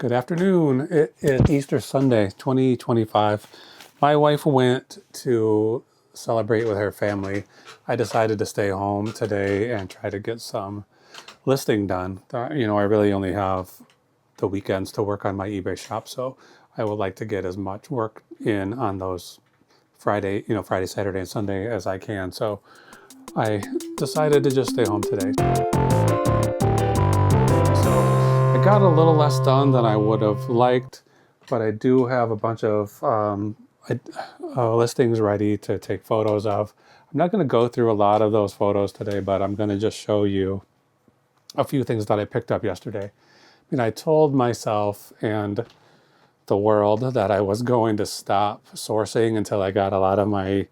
Good afternoon. It is Easter Sunday, 2025. My wife went to celebrate with her family. I decided to stay home today and try to get some listing done. I really only have the weekends to work on my eBay shop, so I would like to get as much work in on those Friday, Saturday, and Sunday as I can. So I decided to just stay home today. I got a little less done than I would have liked, but I do have a bunch of listings ready to take photos of. I'm not going to go through a lot of those photos today, but I'm going to just show you a few things that I picked up yesterday. I told myself and the world that I was going to stop sourcing until I got a lot of my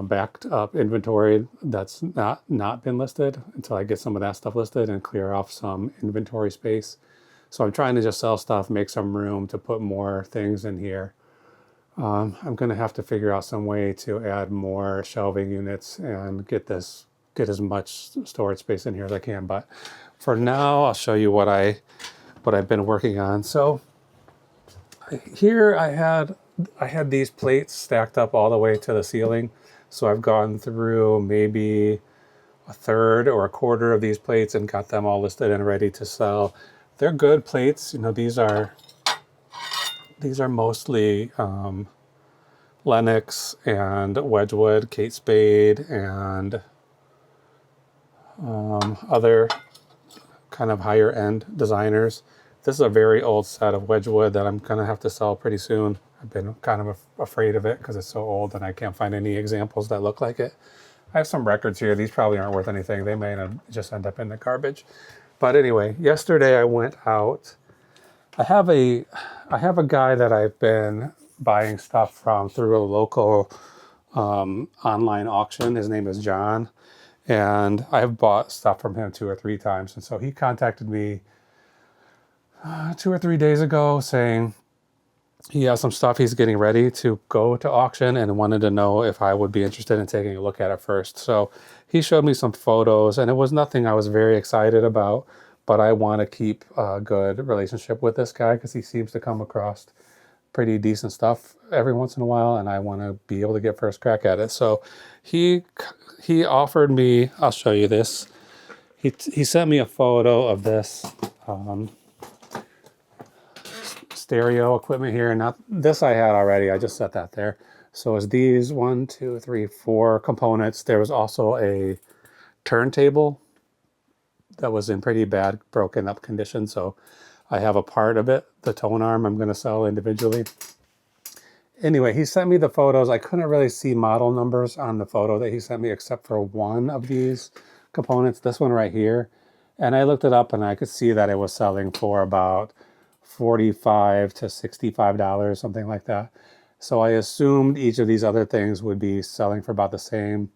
backed up inventory that's not been listed, until I get some of that stuff listed and clear off some inventory space. So I'm trying to just sell stuff, make some room to put more things in here. I'm going to have to figure out some way to add more shelving units and get as much storage space in here as I can. But for now, I'll show you what I've been working on. So here I had these plates stacked up all the way to the ceiling. So I've gone through maybe a third or a quarter of these plates and got them all listed and ready to sell. They're good plates. These are mostly Lenox and Wedgwood, Kate Spade, and other kind of higher end designers. This is a very old set of Wedgwood that I'm going to have to sell pretty soon. I've been kind of afraid of it because it's so old and I can't find any examples that look like it. I have some records here. These probably aren't worth anything. They may just end up in the garbage. But anyway, yesterday I went out. I have a guy that I've been buying stuff from through a local online auction. His name is John. And I've bought stuff from him 2 or 3 times. And so he contacted me 2 or 3 days ago saying he has some stuff he's getting ready to go to auction and wanted to know if I would be interested in taking a look at it first. So he showed me some photos, and it was nothing I was very excited about, but I want to keep a good relationship with this guy because he seems to come across pretty decent stuff every once in a while, and I want to be able to get first crack at it. So he offered me, I'll show you this. He sent me a photo of this stereo equipment here. Not this, I had already. I just set that there. So it's these 1, 2, 3, 4 components. There was also a turntable that was in pretty bad broken up condition. So I have a part of it, the tone arm, I'm going to sell individually. Anyway, he sent me the photos. I couldn't really see model numbers on the photo that he sent me except for one of these components, this one right here. And I looked it up and I could see that it was selling for about $45 to $65, something like that. So I assumed each of these other things would be selling for about the same.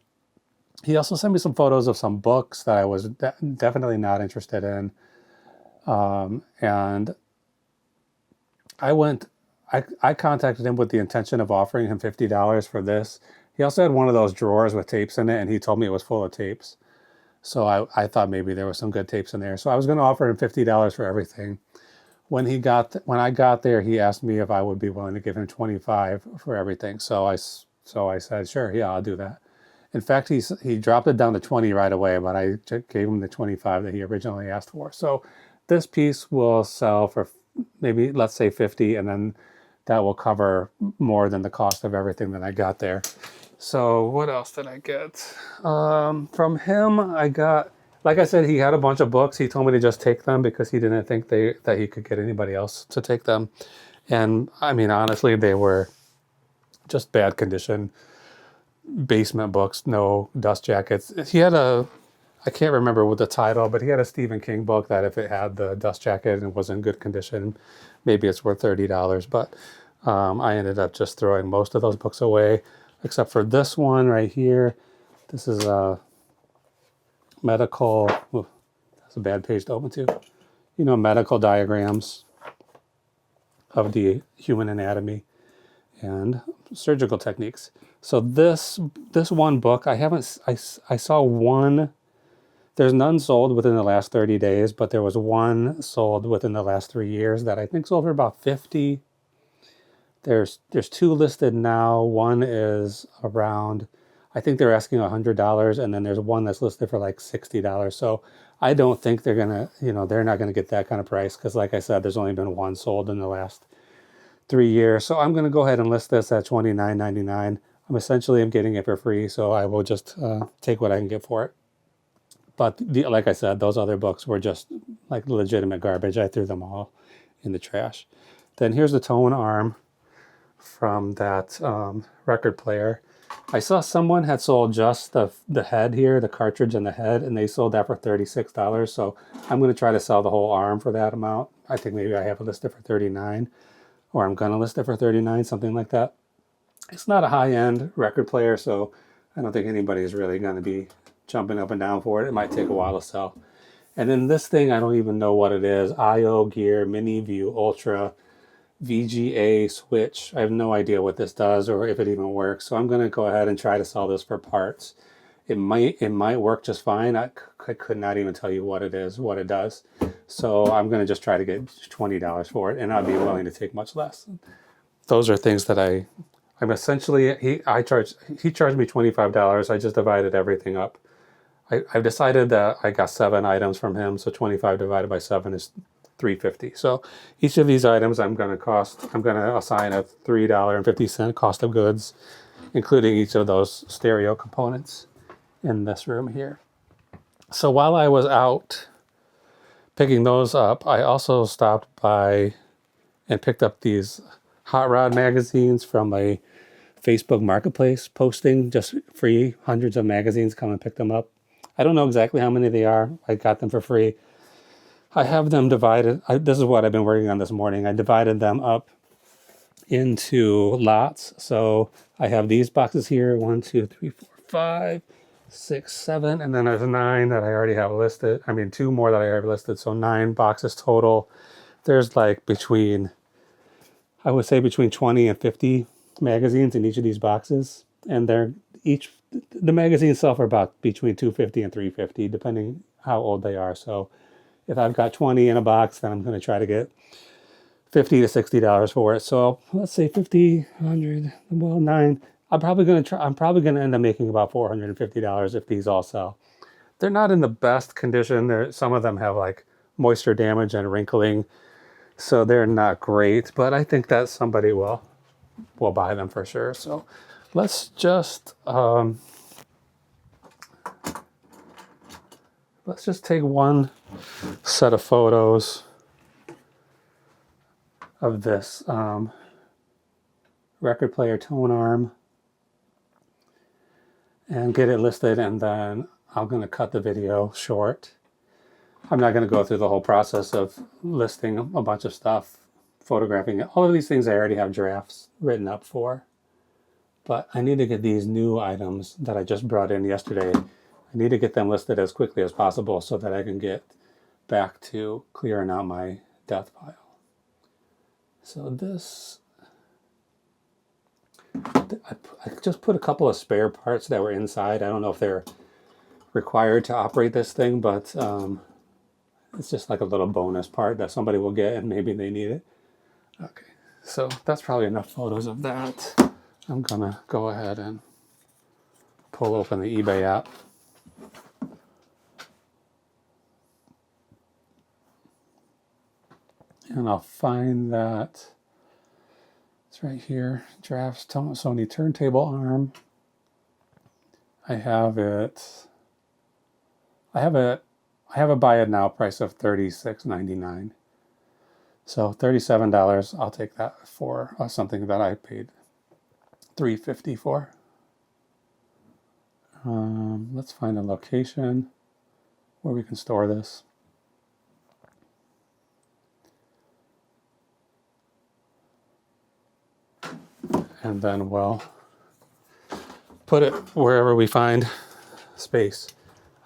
He also sent me some photos of some books that I was definitely not interested in. And I contacted him with the intention of offering him $50 for this. He also had one of those drawers with tapes in it, and he told me it was full of tapes. So I thought maybe there was some good tapes in there. So I was going to offer him $50 for everything. When I got there, he asked me if I would be willing to give him $25 for everything. So I said, sure, yeah, I'll do that. In fact, he dropped it down to $20 right away, but I gave him the $25 that he originally asked for. So this piece will sell for maybe, let's say, $50, and then that will cover more than the cost of everything that I got there. So what else did I get? From him, I got, like I said, he had a bunch of books. He told me to just take them because he didn't think that he could get anybody else to take them. And I mean, honestly, they were just bad condition basement books, no dust jackets. He had I can't remember what the title, but he had a Stephen King book that if it had the dust jacket and was in good condition, maybe it's worth $30. But I ended up just throwing most of those books away, except for this one right here. This is a medical, that's a bad page to open to. Medical diagrams of the human anatomy and surgical techniques. So this one book, I saw one There's none sold within the last 30 days, but there was one sold within the last 3 years that I think sold for about 50. There's two listed now. One is around, I think they're asking $100, and then there's one that's listed for like $60. So I don't think they're gonna, they're not gonna get that kind of price because, like I said, there's only been one sold in the last 3 years. So I'm gonna go ahead and list this at $29.99. I'm getting it for free, so I will just take what I can get for it. But like I said, those other books were just like legitimate garbage. I threw them all in the trash. Then here's the tone arm from that record player. I saw someone had sold just the head here, the cartridge and the head, and they sold that for $36. So I'm going to try to sell the whole arm for that amount. I think maybe I have it listed for $39, or I'm going to list it for $39, something like that. It's not a high-end record player, so I don't think anybody's really going to be jumping up and down for it. It might take a while to sell. And then this thing, I don't even know what it is. IO Gear Mini View Ultra VGA switch. I have no idea what this does or if it even works. So I'm going to go ahead and try to sell this for parts. It might work just fine. I could not even tell you what it is, what it does. So I'm going to just try to get $20 for it, and I'd be willing to take much less. Those are things that I'm essentially, he charged me $25. I just divided everything up. I've decided that I got 7 items from him, so 25 divided by 7 is $3.50. So each of these items I'm going to assign a $3.50 cost of goods, including each of those stereo components in this room here. So while I was out picking those up, I also stopped by and picked up these Hot Rod magazines from a Facebook Marketplace posting, just free. Hundreds of magazines, come and pick them up. I don't know exactly how many they are. I got them for free. I have them divided. This is what I've been working on this morning. I divided them up into lots. So I have these boxes here, 1, 2, 3, 4, 5, 6, 7, and then there's 9 that I already have listed. 2 more that I have listed. So 9 boxes total. There's like I would say between 20 and 50 magazines in each of these boxes. And the magazines sell for about between $2.50 and $3.50, depending how old they are. So if I've got 20 in a box, then I'm going to try to get $50 to $60 for it. So let's say 50, 100, 9. I'm probably going to end up making about $450 if these all sell. They're not in the best condition. Some of them have like moisture damage and wrinkling, so they're not great. But I think that somebody will buy them for sure. So let's just take one set of photos of this record player tone arm and get it listed, and then I'm going to cut the video short. I'm not going to go through the whole process of listing a bunch of stuff, photographing it. All of these things I already have drafts written up for, but I need to get these new items that I just brought in yesterday. I need to get them listed as quickly as possible so that I can get back to clearing out my death pile. So this, I just put a couple of spare parts that were inside. I don't know if they're required to operate this thing, but it's just like a little bonus part that somebody will get and maybe they need it. Okay, so that's probably enough photos of that. I'm gonna go ahead and pull open the eBay app. And I'll find that. It's right here. Drafts Sony turntable arm. I have a buy it now price of $36.99. So $37. I'll take that for something that I paid $3.50 for. Let's find a location where we can store this. And then we'll put it wherever we find space.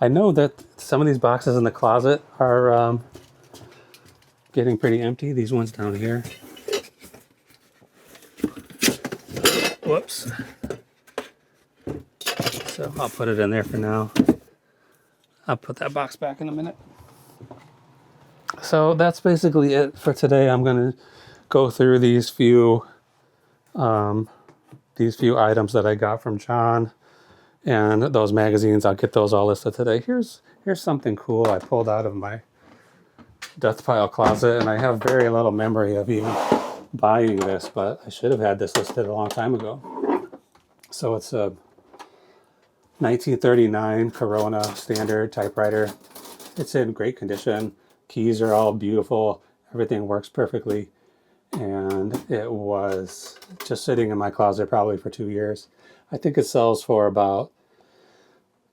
I know that some of these boxes in the closet are getting pretty empty. These ones down here. Whoops. So I'll put it in there for now. I'll put that box back in a minute. So that's basically it for today. I'm going to go through these few items that I got from John, and those magazines. I'll get those all listed today. Here's something cool I pulled out of my death pile closet, and I have very little memory of even buying this, but I should have had this listed a long time ago. So it's a 1939 Corona standard typewriter. It's in great condition. Keys are all beautiful. Everything works perfectly. And it was just sitting in my closet probably for 2 years. I think it sells for about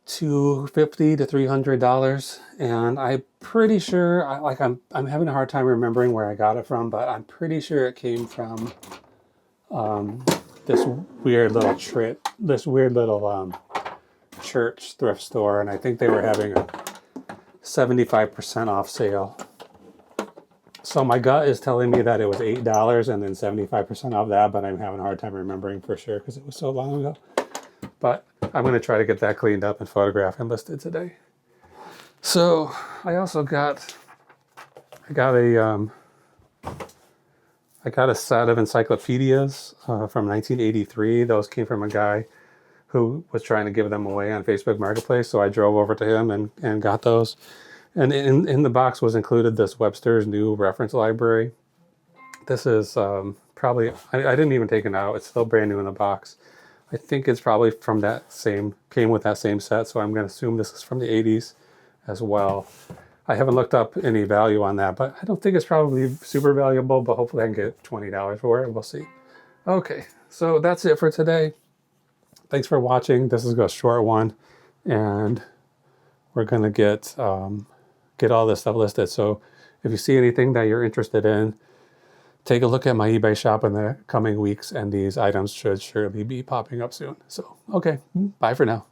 $250 to $300, and I'm pretty sure I'm having a hard time remembering where I got it from, but I'm pretty sure it came from this weird little church thrift store, and I think they were having a 75% off sale. So my gut is telling me that it was $8 and then 75% off that, but I'm having a hard time remembering for sure because it was so long ago. But I'm going to try to get that cleaned up and photographed and listed today. So I also got a set of encyclopedias from 1983. Those came from a guy who was trying to give them away on Facebook Marketplace. So I drove over to him and got those. And in the box was included this Webster's New Reference Library. This is probably, I didn't even take it out. It's still brand new in the box. I think it's probably from came with that same set. So I'm going to assume this is from the 80s as well. I haven't looked up any value on that, but I don't think it's probably super valuable, but hopefully I can get $20 for it. We'll see. Okay, so that's it for today. Thanks for watching. This is a short one, and we're going to get all this stuff listed. So if you see anything that you're interested in, take a look at my eBay shop in the coming weeks, and these items should surely be popping up soon. So, okay, bye for now.